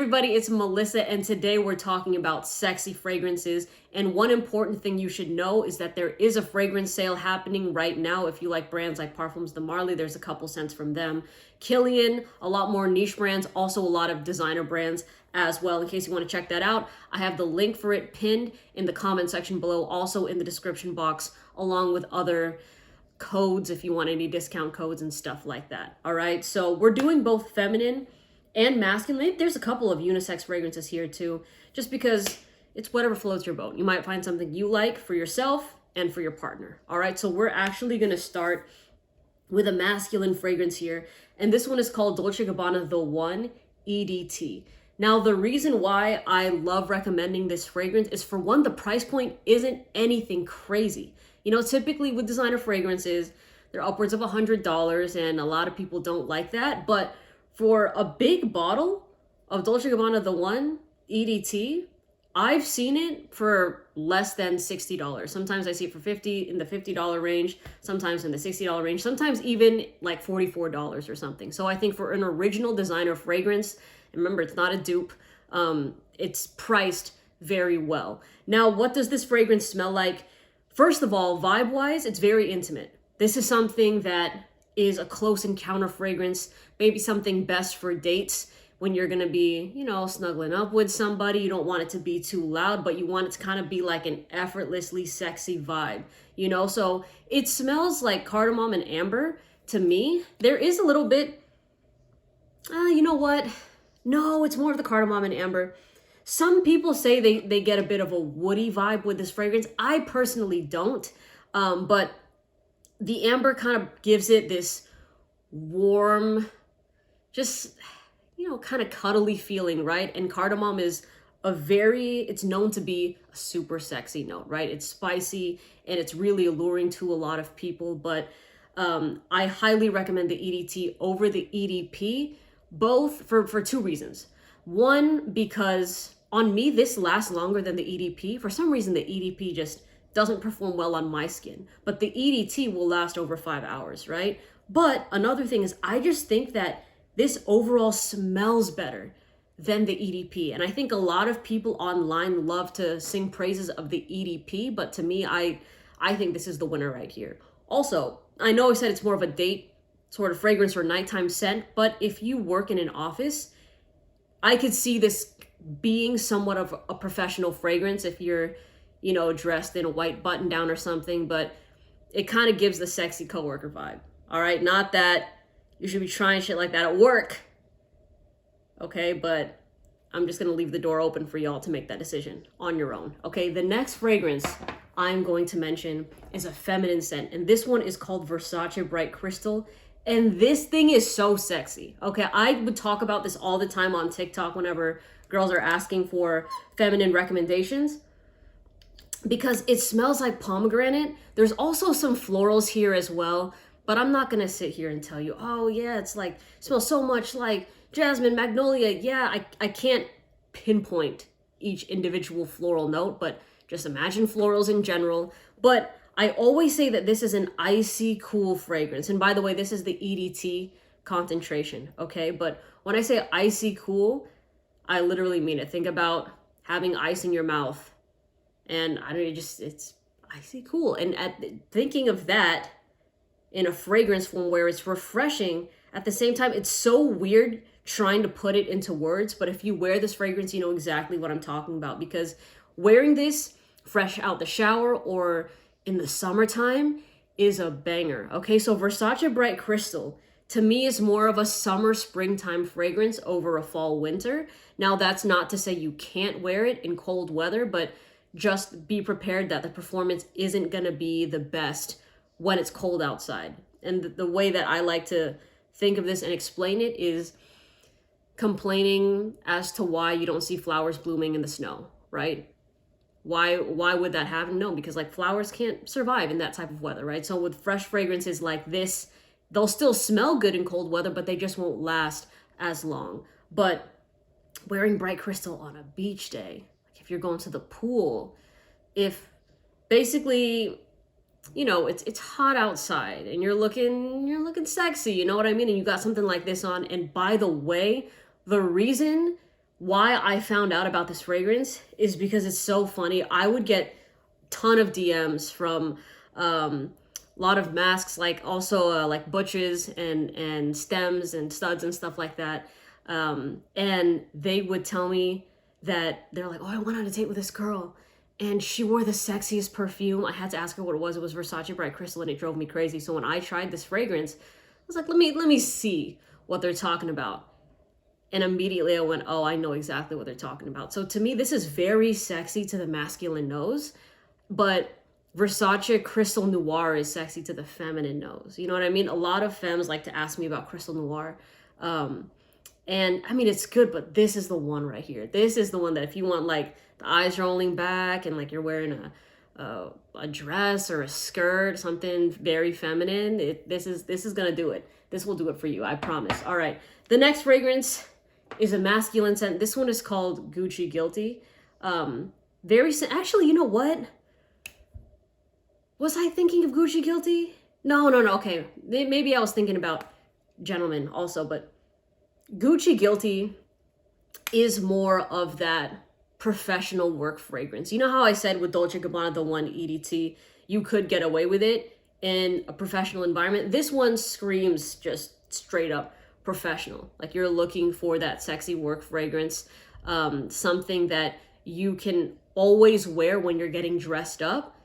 everybody, it's Melissa, and today we're talking about sexy fragrances. And one important thing you should know is that there is a fragrance sale happening right now. If you like brands like Parfums de Marly, there's a couple scents from them. Kilian, a lot more niche brands, also a lot of designer brands as well. In case you want to check that out, I have the link for it pinned in the comment section below, also in the description box, along with other codes if you want any discount codes and stuff like that. All right, so we're doing both feminine and masculine. There's a couple of unisex fragrances here too, just because it's whatever floats your boat. You might find something you like for yourself and for your partner. All right, so we're actually gonna start with a masculine fragrance here, and this one is called Dolce & Gabbana The One EDT. Now, the reason why I love recommending this fragrance is, for one, the price point isn't anything crazy. You know, typically with designer fragrances, they're upwards of $100, and a lot of people don't like that, but for a big bottle of Dolce & Gabbana The One EDT, I've seen it for less than $60. Sometimes I see it for in the $50 range, sometimes in the $60 range, sometimes even like $44 or something. So I think for an original designer fragrance, and remember, it's not a dupe, it's priced very well. Now, what does this fragrance smell like? First of all, vibe-wise, it's very intimate. This is something that is a close encounter fragrance, maybe something best for dates when you're gonna be, you know, snuggling up with somebody. You don't want it to be too loud, but you want it to kind of be like an effortlessly sexy vibe, you know? So it smells like cardamom and amber to me. There is a little bit, you know what? No, it's more of the cardamom and amber. Some people say they get a bit of a woody vibe with this fragrance. I personally don't, but the amber kind of gives it this warm, just, you know, kind of cuddly feeling, right? And cardamom is it's known to be a super sexy note, right? It's spicy and it's really alluring to a lot of people, but I highly recommend the EDT over the EDP, both for two reasons. One, because on me, this lasts longer than the EDP. For some reason, the EDP just doesn't perform well on my skin, but the EDT will last over 5 hours, right? But another thing is, I just think that this overall smells better than the EDP. And I think a lot of people online love to sing praises of the EDP, but to me, I think this is the winner right here. Also, I know I said it's more of a date sort of fragrance or nighttime scent, but if you work in an office, I could see this being somewhat of a professional fragrance if you're, you know, dressed in a white button down or something, but it kind of gives the sexy coworker vibe. All right, not that you should be trying shit like that at work, okay? But I'm just gonna leave the door open for y'all to make that decision on your own, okay? The next fragrance I'm going to mention is a feminine scent, and this one is called Versace Bright Crystal. And this thing is so sexy, okay? I would talk about this all the time on TikTok whenever girls are asking for feminine recommendations, because it smells like pomegranate. There's also some florals here as well, but I'm not gonna sit here and tell you, oh yeah, it's like, it smells so much like jasmine, magnolia. Yeah, I can't pinpoint each individual floral note, but just imagine florals in general. But I always say that this is an icy cool fragrance. And by the way, this is the EDT concentration, okay? But when I say icy cool, I literally mean it. Think about having ice in your mouth, and I don't know, it's icy cool. And thinking of that in a fragrance form where it's refreshing, at the same time, it's so weird trying to put it into words, but if you wear this fragrance, you know exactly what I'm talking about, because wearing this fresh out the shower or in the summertime is a banger, okay? So Versace Bright Crystal, to me, is more of a summer, springtime fragrance over a fall, winter. Now, that's not to say you can't wear it in cold weather, but just be prepared that the performance isn't gonna be the best when it's cold outside. And the way that I like to think of this and explain it is complaining as to why you don't see flowers blooming in the snow, right? Why would that happen? No, because like flowers can't survive in that type of weather, right? So with fresh fragrances like this, they'll still smell good in cold weather, but they just won't last as long. But wearing Bright Crystal on a beach day, like if you're going to the pool, if basically, you know, it's hot outside and you're looking sexy, you know what I mean? And you got something like this on. And by the way, the reason Why I found out about this fragrance is because it's so funny. I would get ton of DMs from a lot of masks, like also like butches and stems and studs and stuff like that. And they would tell me that they're like, oh, I went on a date with this girl and she wore the sexiest perfume. I had to ask her what it was. It was Versace Bright Crystal, and it drove me crazy. So when I tried this fragrance, I was like, let me see what they're talking about. And immediately I went, oh, I know exactly what they're talking about. So to me, this is very sexy to the masculine nose, but Versace Crystal Noir is sexy to the feminine nose. You know what I mean? A lot of femmes like to ask me about Crystal Noir. And I mean, it's good, but this is the one right here. This is the one that if you want like the eyes rolling back and like you're wearing a dress or a skirt, something very feminine, this is gonna do it. This will do it for you, I promise. All right, the next fragrance is a masculine scent. This one is called Gucci Guilty. Actually, you know what? Was I thinking of Gucci Guilty? No. Okay, maybe I was thinking about Gentleman also, but Gucci Guilty is more of that professional work fragrance. You know how I said with Dolce & Gabbana, the one EDT, you could get away with it in a professional environment? This one screams just straight up professional. Like you're looking for that sexy work fragrance, something that you can always wear when you're getting dressed up.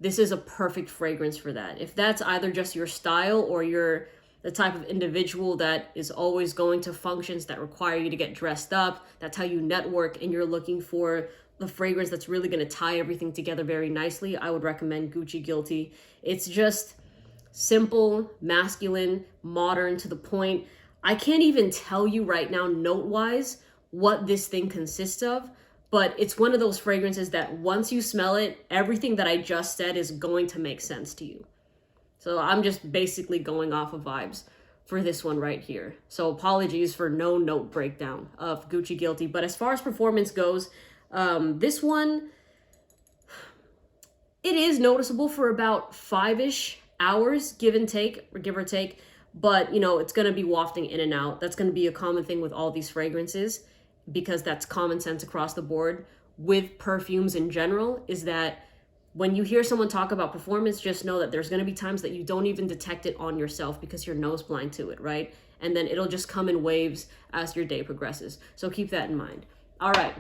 This is a perfect fragrance for that. If that's either just your style or you're the type of individual that is always going to functions that require you to get dressed up, that's how you network, and you're looking for the fragrance that's really going to tie everything together very nicely, I would recommend Gucci Guilty. It's just simple, masculine, modern, to the point. I can't even tell you right now, note-wise, what this thing consists of, but it's one of those fragrances that once you smell it, everything that I just said is going to make sense to you. So I'm just basically going off of vibes for this one right here. So apologies for no note breakdown of Gucci Guilty. But as far as performance goes, this one, it is noticeable for about 5-ish hours, give or take. But, you know, it's going to be wafting in and out. That's going to be a common thing with all these fragrances, because that's common sense across the board with perfumes in general, is that when you hear someone talk about performance, just know that there's going to be times that you don't even detect it on yourself because you're nose blind to it, right? And then it'll just come in waves as your day progresses. So keep that in mind. All right.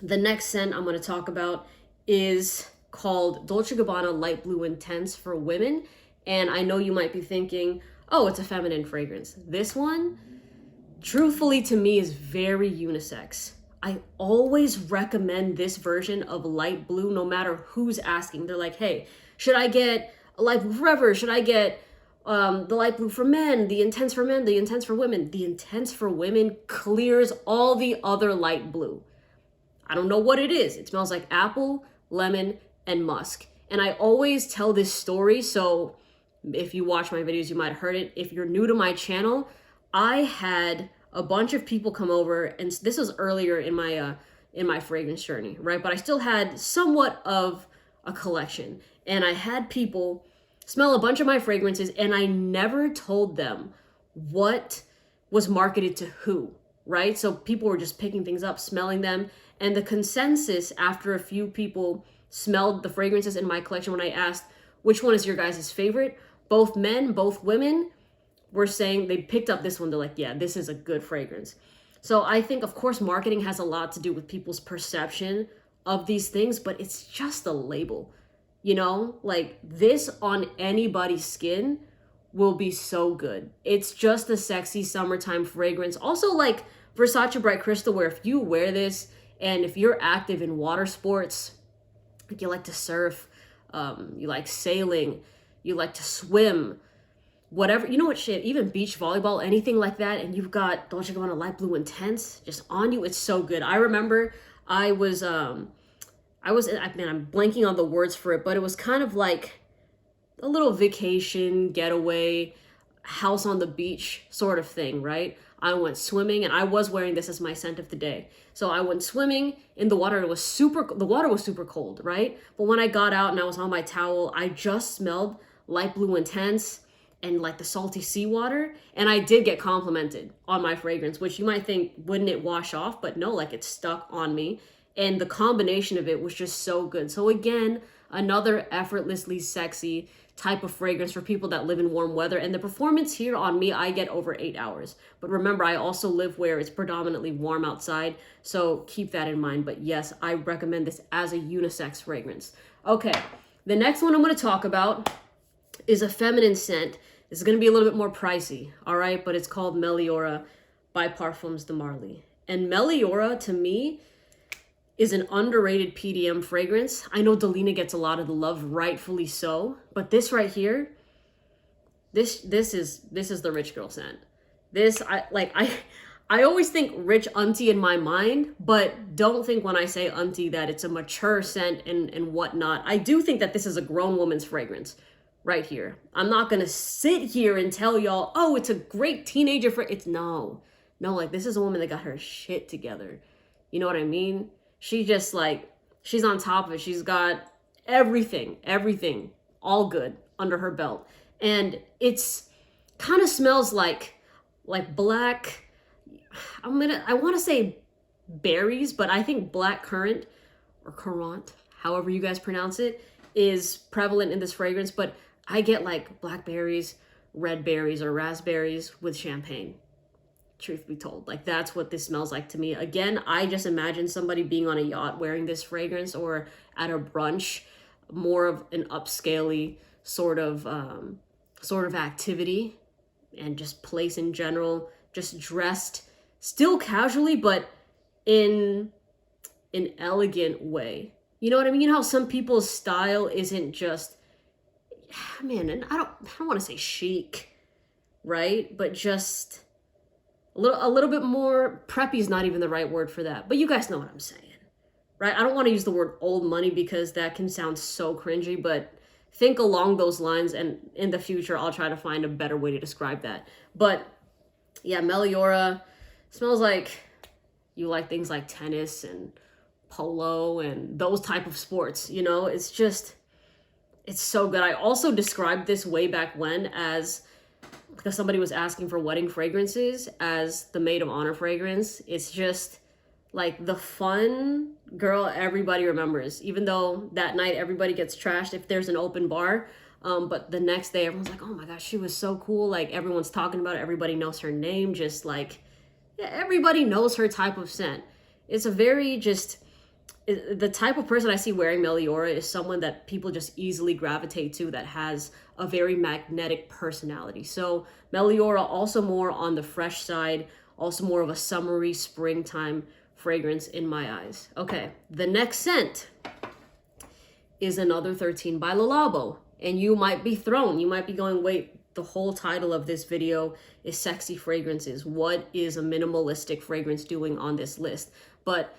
The next scent I'm going to talk about is called Dolce & Gabbana Light Blue Intense for women. And I know you might be thinking, oh, it's a feminine fragrance. This one, truthfully to me, is very unisex. I always recommend this version of light blue no matter who's asking. They're like, hey, should I get a light blue forever? Should I get the light blue for men, the intense for men, the intense for women? The intense for women clears all the other light blue. I don't know what it is. It smells like apple, lemon, and musk. And I always tell this story, so if you watch my videos, you might have heard it. If you're new to my channel, I had a bunch of people come over, and this was earlier in my fragrance journey, right? But I still had somewhat of a collection, and I had people smell a bunch of my fragrances, and I never told them what was marketed to who, right? So people were just picking things up, smelling them, and the consensus after a few people smelled the fragrances in my collection, when I asked which one is your guys' favorite, both men, both women were saying they picked up this one. They're like, yeah, this is a good fragrance. So I think, of course, marketing has a lot to do with people's perception of these things, but it's just a label, you know? Like, this on anybody's skin will be so good. It's just a sexy summertime fragrance. Also, like Versace Bright Crystal, where if you wear this and if you're active in water sports, like you like to surf, you like sailing, you like to swim, whatever, you know what, shit, even beach volleyball, anything like that, and you've got Dolce & Gabbana Light Blue Intense just on you, it's so good. I remember I'm blanking on the words for it, but it was kind of like a little vacation, getaway, house on the beach sort of thing, right? I went swimming, and I was wearing this as my scent of the day. So I went swimming in the water. The water was super cold, right? But when I got out and I was on my towel, I just smelled Light Blue Intense, and like the salty seawater. And I did get complimented on my fragrance, which you might think, wouldn't it wash off? But no, like it stuck on me. And the combination of it was just so good. So again, another effortlessly sexy type of fragrance for people that live in warm weather. And the performance here on me, I get over 8 hours. But remember, I also live where it's predominantly warm outside. So keep that in mind. But yes, I recommend this as a unisex fragrance. Okay, the next one I'm going to talk about is a feminine scent. This is going to be a little bit more pricey, all right? But it's called Meliora by Parfums de Marly. And Meliora, to me, is an underrated PDM fragrance. I know Delina gets a lot of the love, rightfully so. But this right here, this is the rich girl scent. This, I always think rich auntie in my mind, but don't think when I say auntie that it's a mature scent and whatnot. I do think that this is a grown woman's fragrance right here. I'm not gonna sit here and tell y'all, oh, it's a great teenager fragrance. It's no, like this is a woman that got her shit together. You know what I mean? She just like, she's on top of it. She's got everything, all good under her belt. And it's kind of smells like black, I want to say berries, but I think black currant or currant, however you guys pronounce it, is prevalent in this fragrance. But I get like blackberries, red berries, or raspberries with champagne. Truth be told, like that's what this smells like to me. Again, I just imagine somebody being on a yacht wearing this fragrance, or at a brunch, more of an upscale sort of activity, and just place in general, just dressed still casually, but in an elegant way. You know what I mean? You know how some people's style isn't just, man, and I don't want to say chic, right? But just a little bit more preppy is not even the right word for that. But you guys know what I'm saying, right? I don't want to use the word old money because that can sound so cringy, but think along those lines, and in the future, I'll try to find a better way to describe that. But yeah, Meliora smells like you like things like tennis and polo and those type of sports, you know? It's just, it's so good. I also described this way back when as, because somebody was asking for wedding fragrances, as the maid of honor fragrance. It's just like the fun girl everybody remembers, even though that night everybody gets trashed if there's an open bar. But the next day everyone's like, oh my gosh, she was so cool. Like everyone's talking about it. Everybody knows her name. Just like, yeah, everybody knows her type of scent. It's a very the type of person I see wearing Meliora is someone that people just easily gravitate to, that has a very magnetic personality. So Meliora, also more on the fresh side, also more of a summery springtime fragrance in my eyes. Okay, the next scent is another 13 by Le Labo. And you might be thrown. You might be going, wait, the whole title of this video is sexy fragrances. What is a minimalistic fragrance doing on this list? But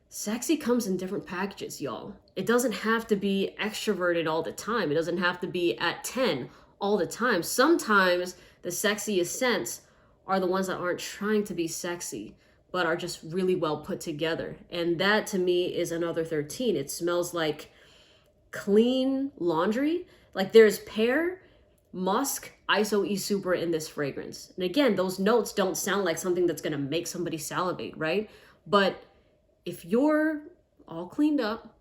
sexy comes in different packages, y'all. It doesn't have to be extroverted all the time. It doesn't have to be at 10 all the time. Sometimes the sexiest scents are the ones that aren't trying to be sexy, but are just really well put together. And that to me is another 13. It smells like clean laundry. Like there's pear, musk, ISO E Super in this fragrance. And again, those notes don't sound like something that's gonna make somebody salivate, right? But if you're all cleaned up,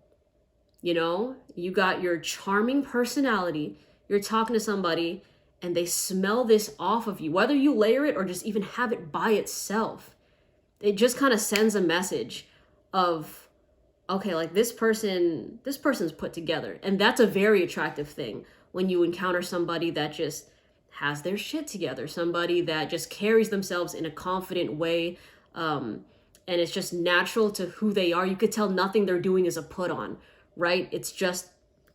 you know, you got your charming personality, you're talking to somebody and they smell this off of you, whether you layer it or just even have it by itself, it just kind of sends a message of, okay, like this person's put together. And that's a very attractive thing when you encounter somebody that just has their shit together, somebody that just carries themselves in a confident way, and it's just natural to who they are. You could tell nothing they're doing is a put on, right? It's just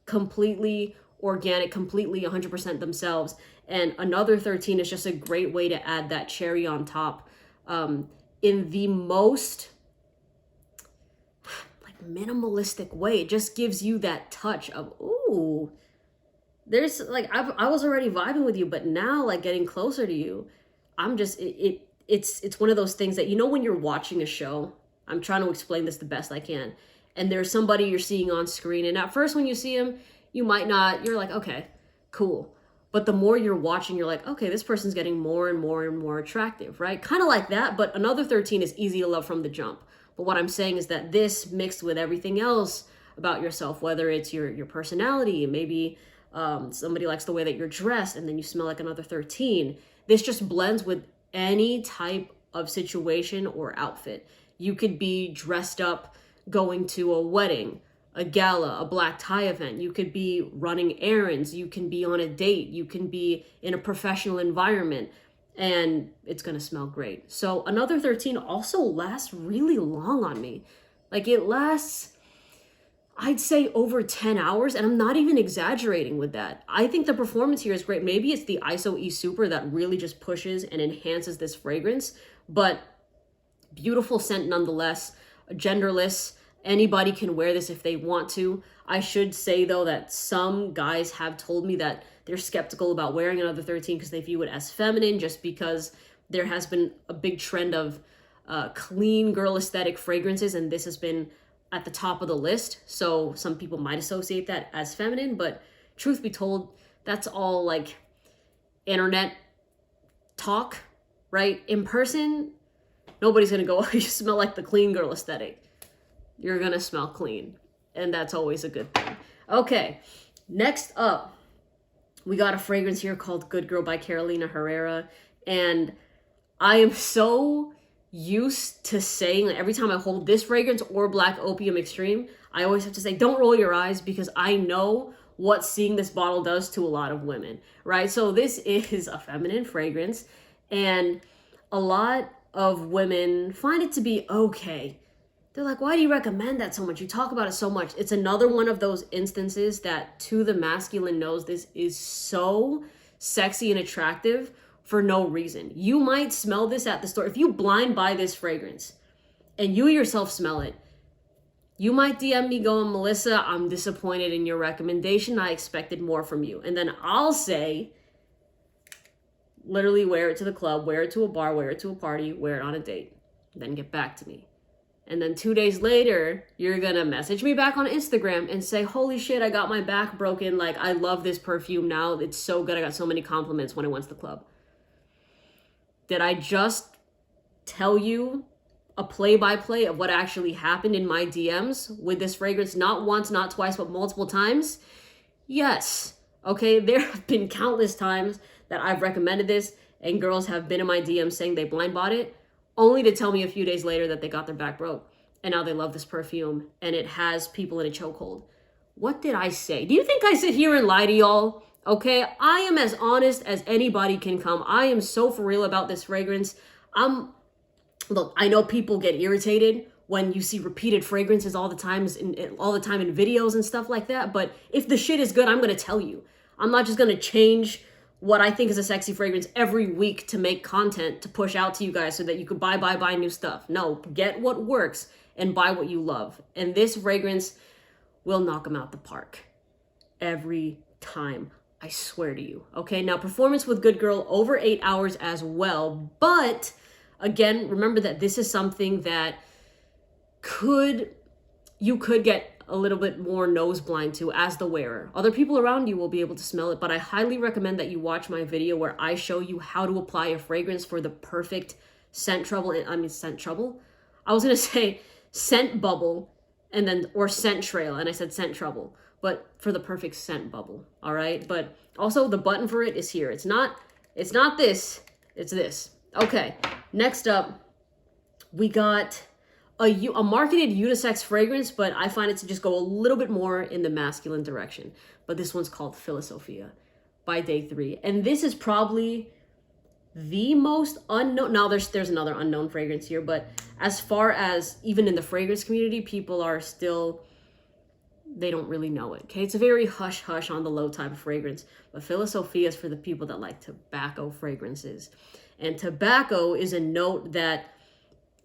completely organic, completely 100% themselves. And another 13 is just a great way to add that cherry on top, in the most minimalistic way. It just gives you that touch of, ooh, there's like, I was already vibing with you, but now like getting closer to you, I'm just, it's one of those things that, you know, when you're watching a show, I'm trying to explain this the best I can, and there's somebody you're seeing on screen, and at first when you see him, you might not, you're like, okay, cool. But the more you're watching, you're like, okay, this person's getting more and more and more attractive, right? Kind of like that, but another 13 is easy to love from the jump. But what I'm saying is that this mixed with everything else about yourself, whether it's your personality, maybe somebody likes the way that you're dressed and then you smell like another 13. This just blends with any type of situation or outfit. You could be dressed up going to a wedding, a gala, a black tie event. You could be running errands. You can be on a date. You can be in a professional environment, and it's going to smell great. So another 13 also lasts really long on me. Like it lasts, I'd say, over 10 hours, and I'm not even exaggerating with that. I think the performance here is great. Maybe it's the ISO E Super that really just pushes and enhances this fragrance, but beautiful scent nonetheless, genderless. Anybody can wear this if they want to. I should say, though, that some guys have told me that they're skeptical about wearing another 13 because they view it as feminine, just because there has been a big trend of clean girl aesthetic fragrances, and this has been at the top of the list. So some people might associate that as feminine, but truth be told, that's all like internet talk, right? In person, nobody's gonna go, oh, you smell like the clean girl aesthetic. You're gonna smell clean, and that's always a good thing. Okay, next up, we got a fragrance here called Good Girl by Carolina Herrera, and I am so used to saying, like, every time I hold this fragrance or Black Opium Extreme, I always have to say, don't roll your eyes, because I know what seeing this bottle does to a lot of women, right? So this is a feminine fragrance, and a lot of women find it to be okay. They're like, why do you recommend that so much? You talk about it so much. It's another one of those instances that to the masculine nose, this is so sexy and attractive for no reason. You might smell this at the store. If you blind buy this fragrance and you yourself smell it, you might DM me going, Melissa, I'm disappointed in your recommendation. I expected more from you. And then I'll say, literally wear it to the club, wear it to a bar, wear it to a party, wear it on a date, then get back to me. And then 2 days later, you're gonna message me back on Instagram and say, holy shit, I got my back broken. Like, I love this perfume now. It's so good. I got so many compliments when I went to the club. Did I just tell you a play-by-play of what actually happened in my DMs with this fragrance? Not once, not twice, but multiple times? Yes. Okay, there have been countless times that I've recommended this and girls have been in my DMs saying they blind bought it, only to tell me a few days later that they got their back broke and now they love this perfume and it has people in a chokehold. What did I say? Do you think I sit here and lie to y'all? Okay, I am as honest as anybody can come. I am so for real about this fragrance. Look, I know people get irritated when you see repeated fragrances all the time in videos and stuff like that, but if the shit is good, I'm gonna tell you. I'm not just gonna change what I think is a sexy fragrance every week to make content to push out to you guys so that you could buy new stuff. No, get what works and buy what you love. And this fragrance will knock them out the park every time. I swear to you. Okay, now performance with Good Girl over 8 hours as well. But again, remember that this is something that you could get a little bit more nose blind to as the wearer. Other people around you will be able to smell it, but I highly recommend that you watch my video where I show you how to apply a fragrance for the perfect scent trouble. I was gonna say scent bubble or scent trail, and I said scent trouble, but for the perfect scent bubble, all right? But also the button for it is here. It's not this, it's this. Okay, next up, we got a marketed unisex fragrance, but I find it to just go a little bit more in the masculine direction. But this one's called Philosophia by Day 3. And this is probably the most unknown. Now there's another unknown fragrance here, but as far as even in the fragrance community, people are still, they don't really know it. Okay, it's a very hush hush on the low type of fragrance, but Philosophia is for the people that like tobacco fragrances. And tobacco is a note that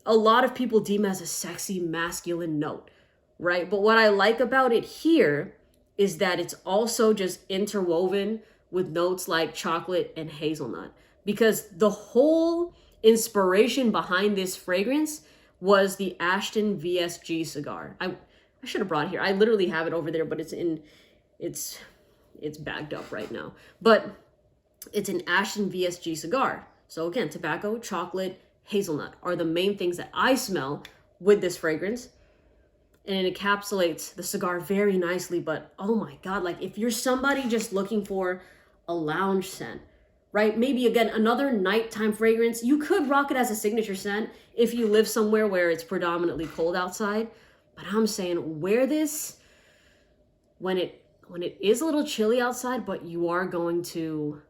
a lot of people deem as a sexy masculine note, right? But what I like about it here is that it's also just interwoven with notes like chocolate and hazelnut, because the whole inspiration behind this fragrance was the Ashton VSG cigar. I should have brought it here. I literally have it over there, but it's bagged up right now. But It's an Ashton VSG cigar. So again, tobacco, chocolate, hazelnut are the main things that I smell with this fragrance. And it encapsulates the cigar very nicely. But oh my God, like if you're somebody just looking for a lounge scent, right? Maybe again, another nighttime fragrance. You could rock it as a signature scent if you live somewhere where it's predominantly cold outside. But I'm saying wear this when it is a little chilly outside, but you are going to,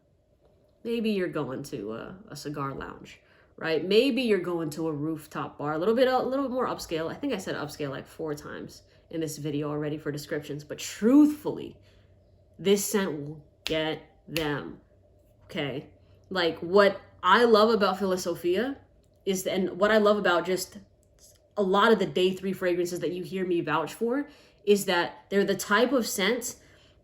maybe you're going to a cigar lounge, right? Maybe you're going to a rooftop bar, a little bit more upscale. I think I said upscale like 4 times in this video already for descriptions, but truthfully, this scent will get them. Okay. Like what I love about Philosophia is, and what I love about just a lot of the day 3 fragrances that you hear me vouch for, is that they're the type of scents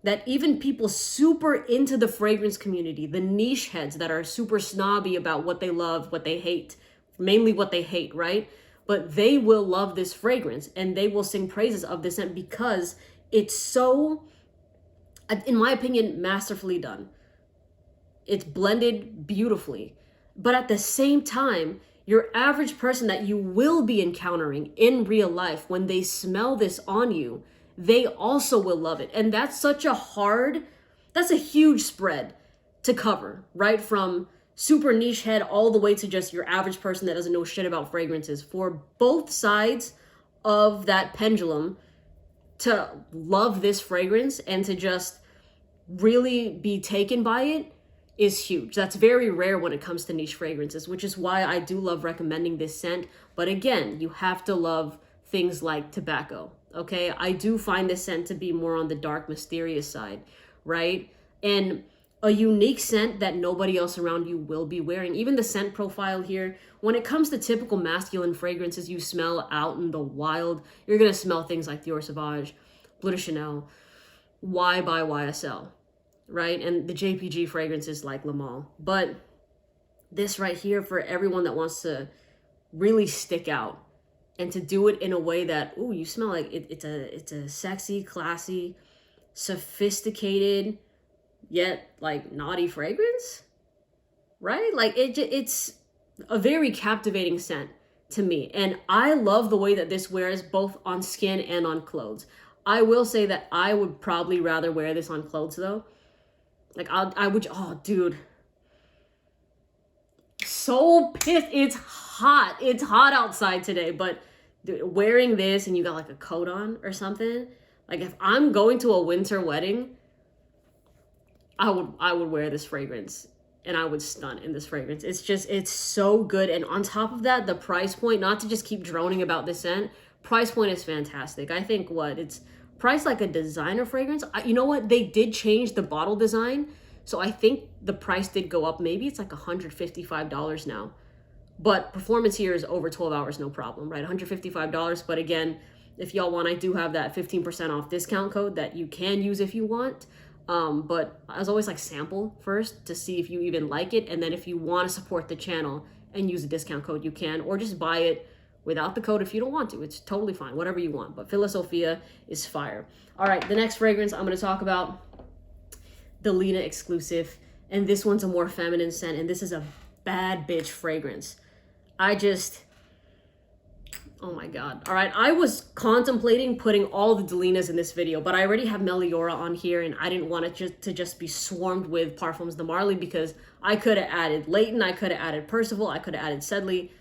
that even people super into the fragrance community, the niche heads that are super snobby about what they love, what they hate, mainly what they hate, right? But they will love this fragrance and they will sing praises of this scent because it's so, in my opinion, masterfully done. It's blended beautifully. But at the same time, your average person that you will be encountering in real life, when they smell this on you, they also will love it. And that's that's a huge spread to cover, right? From super niche head all the way to just your average person that doesn't know shit about fragrances. For both sides of that pendulum to love this fragrance and to just really be taken by it is huge. That's very rare when it comes to niche fragrances, which is why I do love recommending this scent. But again, you have to love things like tobacco. Okay, I do find this scent to be more on the dark, mysterious side, right? And a unique scent that nobody else around you will be wearing. Even the scent profile here, when it comes to typical masculine fragrances you smell out in the wild, you're gonna smell things like Dior Sauvage, Bleu de Chanel, Y by YSL, right? And the JPG fragrances like Le Male. But this right here, for everyone that wants to really stick out, and to do it in a way that, ooh, you smell like it's a sexy, classy, sophisticated, yet like naughty fragrance, right? Like it's a very captivating scent to me. And I love the way that this wears both on skin and on clothes. I will say that I would probably rather wear this on clothes though. Like I would, oh dude. So pissed. It's hot outside today, but wearing this and you got like a coat on or something, like if I'm going to a winter wedding, I would wear this fragrance and I would stun in this fragrance. It's so good. And on top of that, the price point, not to just keep droning about this scent, price point is fantastic. I think it's priced like a designer fragrance. You know what? They did change the bottle design. So I think the price did go up. Maybe it's like $155 now. But performance here is over 12 hours, no problem, right? $155. But again, if y'all want, I do have that 15% off discount code that you can use if you want. But as always, like sample first to see if you even like it. And then if you want to support the channel and use a discount code, you can, or just buy it without the code if you don't want to. It's totally fine, whatever you want. But Philosophia is fire. All right, the next fragrance I'm going to talk about, the Lena exclusive. And this one's a more feminine scent. And this is a bad bitch fragrance. Oh my God. All right. I was contemplating putting all the Delinas in this video, but I already have Meliora on here and I didn't want it to just be swarmed with Parfums de Marly because I could have added Leighton, I could have added Percival, I could have added Sedley,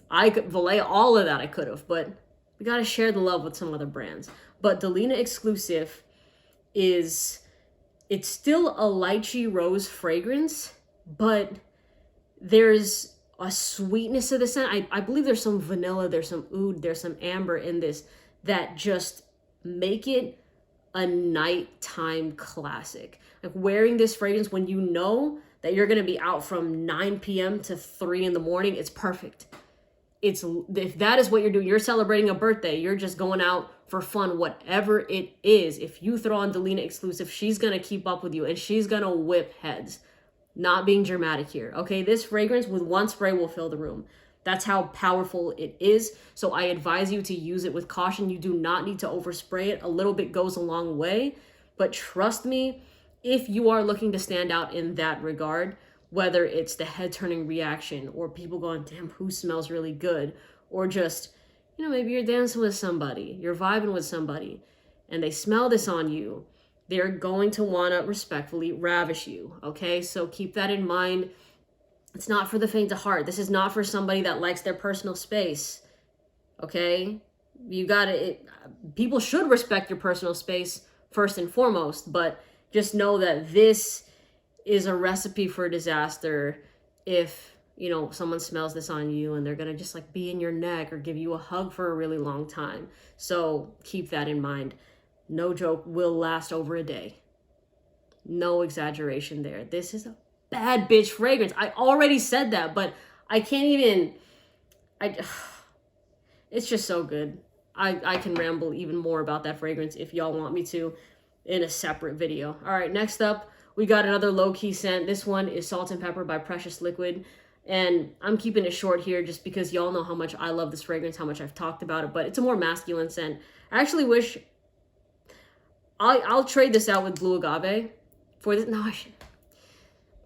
I could Valet, all of that I could have, but we got to share the love with some other brands. But Delina exclusive it's still a lychee rose fragrance, but there's a sweetness to the scent. I believe there's some vanilla, there's some oud, there's some amber in this that just make it a nighttime classic. Like wearing this fragrance when you know that you're going to be out from 9 p.m. to 3 in the morning, it's perfect. If that is what you're doing, you're celebrating a birthday, you're just going out for fun, whatever it is. If you throw on Delina exclusive, she's going to keep up with you and she's going to whip heads. Not being dramatic here, okay? This fragrance with one spray will fill the room. That's how powerful it is. So I advise you to use it with caution. You do not need to overspray it. A little bit goes a long way. But trust me, if you are looking to stand out in that regard, whether it's the head turning reaction or people going, damn, who smells really good, or just, maybe you're dancing with somebody, you're vibing with somebody, and they smell this on you, they're going to want to respectfully ravish you. Okay, so keep that in mind. It's not for the faint of heart. This is not for somebody that likes their personal space. Okay, you got it. People should respect your personal space first and foremost, but just know that this is a recipe for disaster if, someone smells this on you and they're going to just like be in your neck or give you a hug for a really long time. So keep that in mind. No joke, will last over a day. No exaggeration there. This is a bad bitch fragrance. I already said that, but I can't even, it's just so good. I can ramble even more about that fragrance if y'all want me to in a separate video. All right, next up, we got another low-key scent. This one is Salt and Pepper by Precious Liquid. And I'm keeping it short here just because y'all know how much I love this fragrance, how much I've talked about it, but it's a more masculine scent. I actually wish I'll trade this out with Blue Agave for this. No, I should.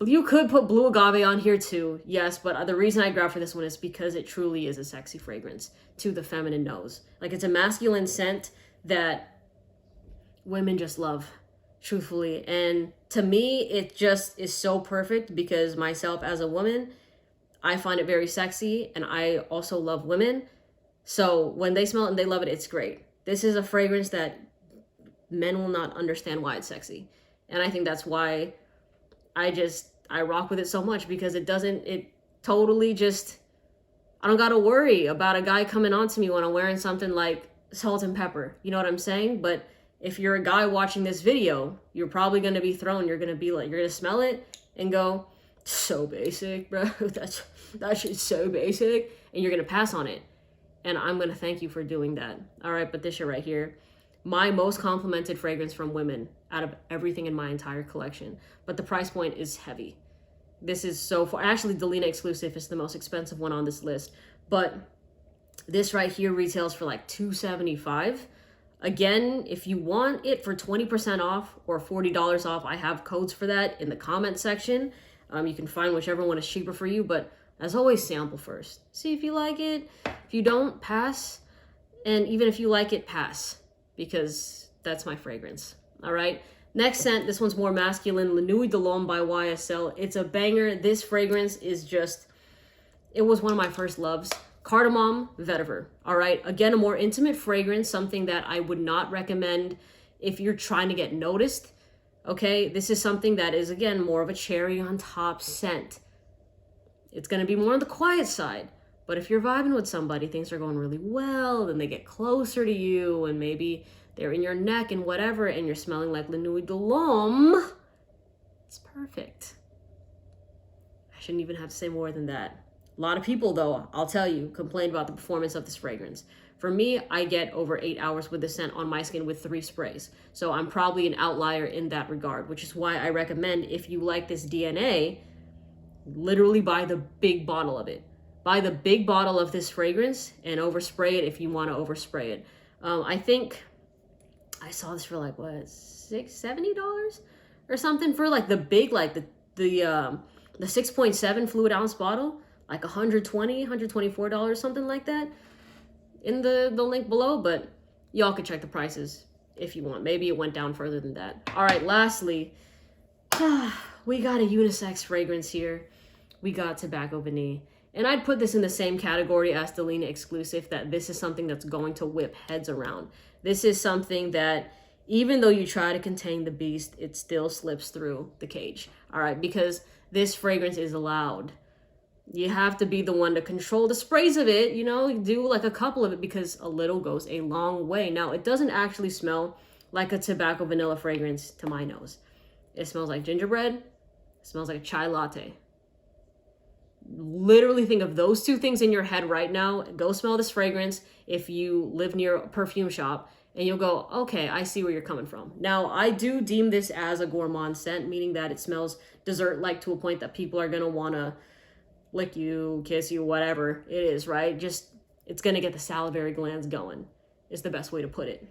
You could put Blue Agave on here too, yes, but the reason I grabbed for this one is because it truly is a sexy fragrance to the feminine nose. Like, it's a masculine scent that women just love, truthfully. And to me, it just is so perfect because myself as a woman, I find it very sexy, and I also love women. So when they smell it and they love it, it's great. This is a fragrance that men will not understand why it's sexy. And I think that's why I rock with it so much, because it totally just, I don't gotta worry about a guy coming on to me when I'm wearing something like Salt and Pepper. You know what I'm saying? But if you're a guy watching this video, you're probably gonna be thrown. You're gonna smell it and go, so basic, bro. That shit's so basic. And you're gonna pass on it. And I'm gonna thank you for doing that. All right, but this shit right here, my most complimented fragrance from women out of everything in my entire collection. But the price point is heavy. This is so far. Actually, Delina exclusive is the most expensive one on this list. But this right here retails for like $275. Again, if you want it for 20% off or $40 off, I have codes for that in the comment section. You can find whichever one is cheaper for you. But as always, sample first. See if you like it. If you don't, pass. And even if you like it, pass. Because that's my fragrance. All right. Next scent, this one's more masculine, La Nuit de l'Homme by YSL. It's a banger. This fragrance is just, it was one of my first loves. Cardamom Vetiver. All right. Again, a more intimate fragrance, something that I would not recommend if you're trying to get noticed. Okay. This is something that is, again, more of a cherry on top scent. It's going to be more on the quiet side. But if you're vibing with somebody, things are going really well, then they get closer to you, and maybe they're in your neck and whatever, and you're smelling like La Nuit de l'Homme, it's perfect. I shouldn't even have to say more than that. A lot of people, though, I'll tell you, complain about the performance of this fragrance. For me, I get over 8 hours with the scent on my skin with 3 sprays. So I'm probably an outlier in that regard, which is why I recommend, if you like this DNA, literally buy the big bottle of it. Buy the big bottle of this fragrance and overspray it if you want to overspray it. I think I saw this for like, what, $70 or something for like the big, like the 6.7 fluid ounce bottle, like $120, $124, something like that, in the link below. But y'all can check the prices if you want. Maybe it went down further than that. All right, lastly, we got a unisex fragrance here. We got Tobacco Vanille. And I'd put this in the same category as Delina exclusive, that this is something that's going to whip heads around. This is something that, even though you try to contain the beast, it still slips through the cage. All right, because this fragrance is loud. You have to be the one to control the sprays of it, do like a couple of it, because a little goes a long way. Now, it doesn't actually smell like a tobacco vanilla fragrance to my nose. It smells like gingerbread. It smells like a chai latte. Literally think of those two things in your head right now. Go smell this fragrance if you live near a perfume shop, and you'll go, okay, I see where you're coming from. Now, I do deem this as a gourmand scent, meaning that it smells dessert-like to a point that people are going to want to lick you, kiss you, whatever it is, right? Just, it's going to get the salivary glands going, is the best way to put it.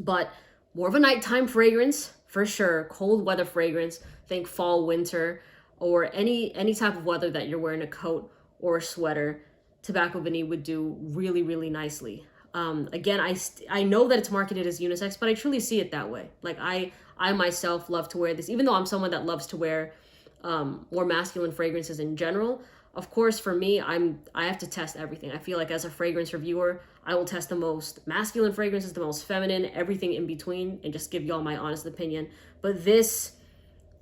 But more of a nighttime fragrance for sure. Cold weather fragrance, think fall, winter, or any type of weather that you're wearing a coat or a sweater. Tobacco Vanille would do really, really nicely. Again, I know that it's marketed as unisex, but I truly see it that way. Like I myself love to wear this, even though I'm someone that loves to wear more masculine fragrances in general. Of course, for me, I have to test everything. I feel like as a fragrance reviewer, I will test the most masculine fragrances, the most feminine, everything in between, and just give y'all my honest opinion. But this,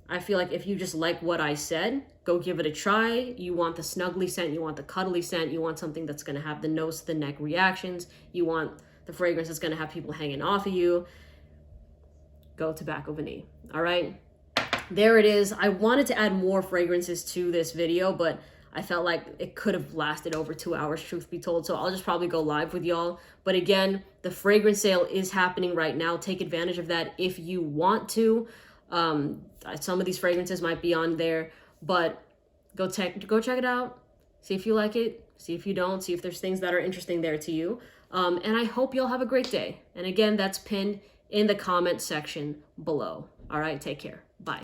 I feel like if you just like what I said, go give it a try. You want the snuggly scent, you want the cuddly scent, you want something that's gonna have the nose to the neck reactions, you want the fragrance that's gonna have people hanging off of you, go Tobacco Vanille. All right, there it is. I wanted to add more fragrances to this video, but I felt like it could have lasted over 2 hours, truth be told. So I'll just probably go live with y'all. But again, the fragrance sale is happening right now. Take advantage of that if you want to. Some of these fragrances might be on there, but go check it out. See if you like it. See if you don't. See if there's things that are interesting there to you. And I hope y'all have a great day. And again, that's pinned in the comment section below. All right, take care. Bye.